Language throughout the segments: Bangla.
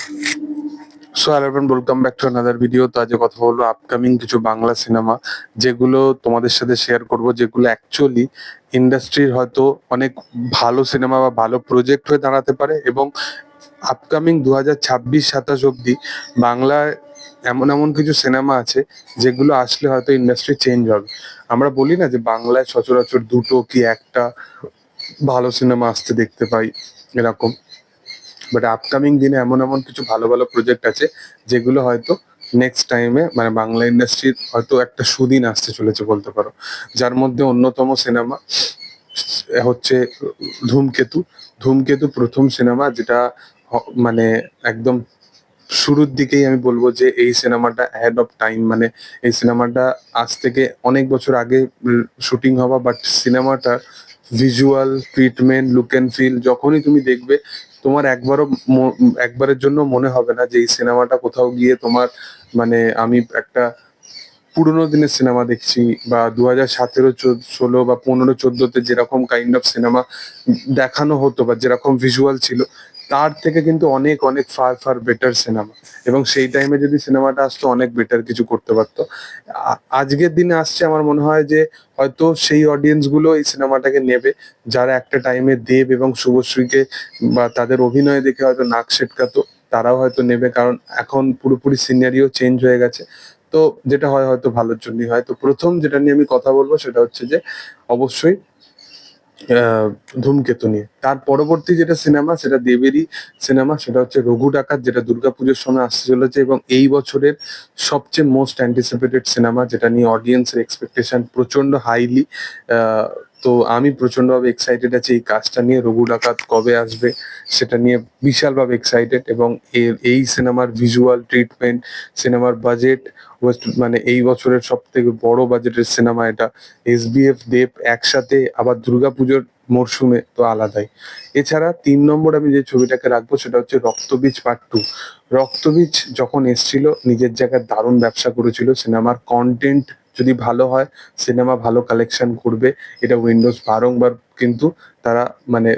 So hello everyone, welcome back to another video. তো আজকে কথা বলবো আপকামিং কিছু বাংলা সিনেমা, যেগুলো তোমাদের সাথে শেয়ার করব, যেগুলো অ্যাকচুয়ালি ইন্ডাস্ট্রির হয়তো অনেক ভালো সিনেমা বা ভালো প্রজেক্ট হয়ে দাঁড়াতে পারে। এবং আপকামিং 2026-27 অব্দি বাংলায় এমন এমন কিছু সিনেমা আছে যেগুলো আসলে হয়তো ইন্ডাস্ট্রি চেঞ্জ হবে। আমরা বলি না যে বাংলায় সচরাচর দুটো কি একটা ভালো সিনেমা আসতে দেখতে পাই এরকম, বাট আপকামিং দিনে এমন এমন কিছু ভালো ভালো প্রজেক্ট আছে যেগুলো হয়তো নেক্সট টাইমে মানে বাংলা ইন্ডাস্ট্রির হয়তো একটা সুদিন আসতে চলেছে বলতে পারো। যার মধ্যে অন্যতম সিনেমা হচ্ছে ধূমকেতু। ধূমকেতু প্রথম সিনেমা, যেটা মানে একদম শুরুর দিকেই আমি বলবো যে এই সিনেমাটা অ্যাহেড অফ টাইম। মানে এই সিনেমাটা আজ থেকে অনেক বছর আগে শুটিং হওয়া, বাট সিনেমাটা visual treatment, look and feel যখনই তুমি দেখবে তোমার একবারের জন্য মনে হবে না যে এই সিনেমাটা কোথাও গিয়ে তোমার মানে আমি একটা পুরোনো দিনের সিনেমা দেখছি, বা 2017, 16 বা 15, 14-তে যেরকম কাইন্ড অফ সিনেমা দেখানো হতো বা যেরকম ভিজুয়াল ছিল, তার থেকে কিন্তু অনেক অনেক ফার ফার বেটার সিনেমা। এবং সেই টাইমে যদি সিনেমাটা আসতো অনেক বেটার কিছু করতে পারতো। আজকের দিনে আসছে, আমার মনে হয় যে হয়তো সেই অডিয়েন্স গুলো এই সিনেমাটাকে নেবে যারা একটা টাইমে দেব এবং শুভশ্রীকে বা তাদের অভিনয় দেখে হয়তো নাক সেটকাতো, তারাও হয়তো নেবে, কারণ এখন পুরোপুরি সিনারিও চেঞ্জ হয়ে গেছে। তো যেটা হয় হয়তো ভালোর জন্যই হয়। তো প্রথম যেটা নিয়ে আমি কথা বলবো সেটা হচ্ছে যে অবশ্যই আহ, ধূমকেতু নিয়ে। তার পরবর্তী যেটা সিনেমা সেটা দেবেরই সিনেমা, সেটা হচ্ছে রঘু ডাকাত, যেটা দুর্গাপুজোর সময় আসতে চলেছে এবং এই বছরের সবচেয়ে মোস্ট অ্যান্টিসিপেটেড সিনেমা, যেটা নিয়ে অডিয়েন্সের এক্সপেকটেশন প্রচন্ড হাইলি। তো আমি প্রচন্ডভাবে এক্সাইটেড আছি এই কাজটা নিয়ে। রঘু ডাকাত কবে আসবে সেটা নিয়ে বিশালভাবে এক্সাইটেড। এবং এই সিনেমার ভিজুয়াল ট্রিটমেন্ট, সিনেমার বাজেট, মানে এই বছরের সব থেকে বড় বাজেটের সিনেমা এটা। এসবিএফ দেব একসাথে আবার দুর্গাপুজোর মরশুমে, তো আলাদাই। এছাড়া 3 নম্বর আমি যে ছবিটাকে রাখবো সেটা হচ্ছে রক্তবীজ পার্ট 2। রক্তবীজ যখন এসছিল নিজের জায়গায় দারুণ ব্যবসা করেছিল। সিনেমার কন্টেন্ট যদি ভালো হয়, সিনেমা ভালো কালেকশন করবে, এটা উইন্ডোজ বারংবার কিন্তু তারা মানে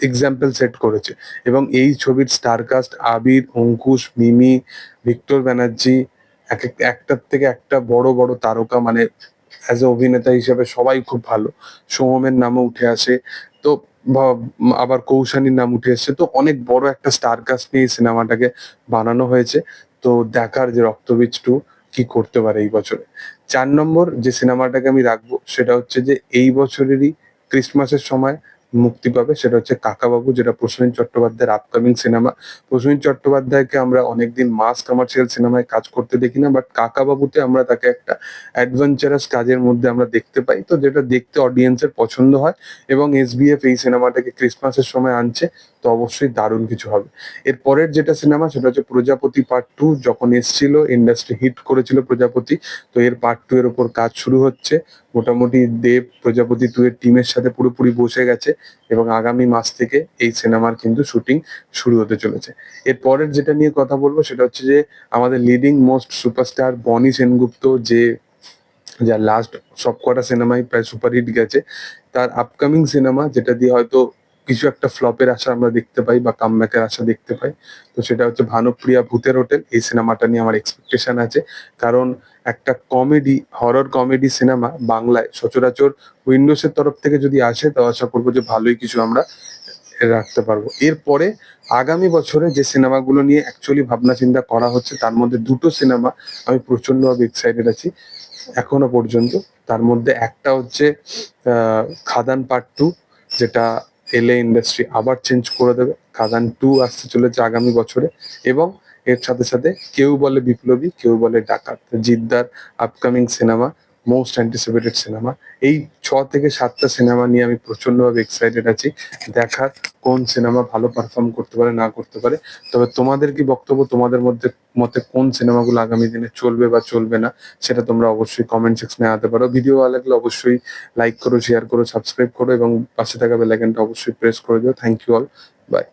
এক্সাম্পল সেট করেছে। এবং এই ছবির স্টারকাস্ট আবির, অঙ্কুশ, মিমি, ভিক্টর ব্যানার্জি, একটার থেকে একটা বড় বড় তারকা, মানে অ্যাজ এ অভিনেতা হিসেবে সবাই খুব ভালো। সোহমের নামও উঠে আসে। তো আবার কৌশানীর নাম উঠে এসছে। তো অনেক বড় একটা স্টারকাস্ট নিয়ে সিনেমাটাকে বানানো হয়েছে। তো দেখার যে রক্তবীজ 2 কি করতে পারে এই বছরে। 4 নম্বর যে সিনেমাটাকে আমি রাখবো সেটা হচ্ছে যে এই বছরেরই ক্রিসমাসের সময় মুক্তি পাবে, সেটা হচ্ছে কাকাবাবু, যেটা প্রসেনজিৎ চট্টোপাধ্যায়ের আপকামিং সিনেমা। প্রসেনজিৎ চট্টোপাধ্যায়কে আমরা অনেকদিন মাস কমার্শিয়াল সিনেমায় কাজ করতে দেখি না, বাট কাকাবাবুতে আমরা তাকে একটা অ্যাডভেঞ্চারাস কাজের মধ্যে আমরা দেখতে পাই, তো যেটা দেখতে অডিয়েন্সের পছন্দ হয়। এবং এসবিএফ এই সিনেমাটাকে ক্রিসমাসের সময় আনছে, তো অবশ্যই দারুণ কিছু হবে। এর পরের যেটা সিনেমা সেটা হচ্ছে প্রজাপতি পার্ট 2। যখন এসছিল ইন্ডাস্ট্রি হিট করেছিল প্রজাপতি, তো এর পার্ট 2 এর উপর কাজ শুরু হচ্ছে। মোটামুটি দেব প্রজাপতি 2 এর টিমের সাথে পুরোপুরি বসে গেছে এবং আগামী মাস থেকে এই সিনেমার কিন্তু শুটিং শুরু হতে চলেছে। এর পরের যেটা নিয়ে কথা বলবো সেটা হচ্ছে যে আমাদের লিডিং মোস্ট সুপারস্টার বনি সেনগুপ্ত, যে যার লাস্ট সবকটা সিনেমাই প্রায় সুপারহিট গেছে, তার আপকামিং সিনেমা যেটা দিয়ে হয়তো কিছু একটা ফ্লপের আশা আমরা দেখতে পাই বা কামব্যাকের আশা দেখতে পাই, তো সেটা হচ্ছে ভানুপ্রিয়া ভূতের হোটেল। এই সিনেমাটা নিয়ে আমার এক্সপেকটেশন আছে, কারণ একটা কমেডি, হরর কমেডি সিনেমা বাংলায় সচরাচর উইন্ডোজের তরফ থেকে যদি আসে, তো আশা করবো যে ভালোই কিছু আমরা রাখতে পারবো। এরপরে আগামী বছরে যে সিনেমাগুলো নিয়ে অ্যাকচুয়ালি ভাবনা চিন্তা করা হচ্ছে, তার মধ্যে দুটো সিনেমা আমি প্রচন্ডভাবে এক্সাইটেড আছি এখনো পর্যন্ত। তার মধ্যে একটা হচ্ছে খাদান পার্ট 2, যেটা এলে ইন্ডাস্ট্রি আবার চেঞ্জ করে দেবে। খাদান 2 আসতে চলেছে আগামী বছরে। এবং এর সাথে সাথে কেউ বলে বিপ্লবী, কেউ বলে ডাকাত, জিদ্দার upcoming cinema, most anticipated cinema. এই 6 থেকে 7টা সিনেমা নিয়ে আমি প্রচন্ডভাবে এক্সাইটেড আছি, দেখার কোন সিনেমা ভালো পারফর্ম করতে পারে না করতে পারে। তবে তোমাদের কি বক্তব্য, তোমাদের মধ্যে মতে কোন সিনেমাগুলো আগামী দিনে চলবে বা চলবে না, সেটা তোমরা অবশ্যই কমেন্ট সেকশনে আনতে পারো। ভিডিও ভালো লাগলে অবশ্যই লাইক করো, শেয়ার করো, সাবস্ক্রাইব করো এবং পাশে থাকা বেল আইকনটা অবশ্যই প্রেস করে দিও। Thank you all, by.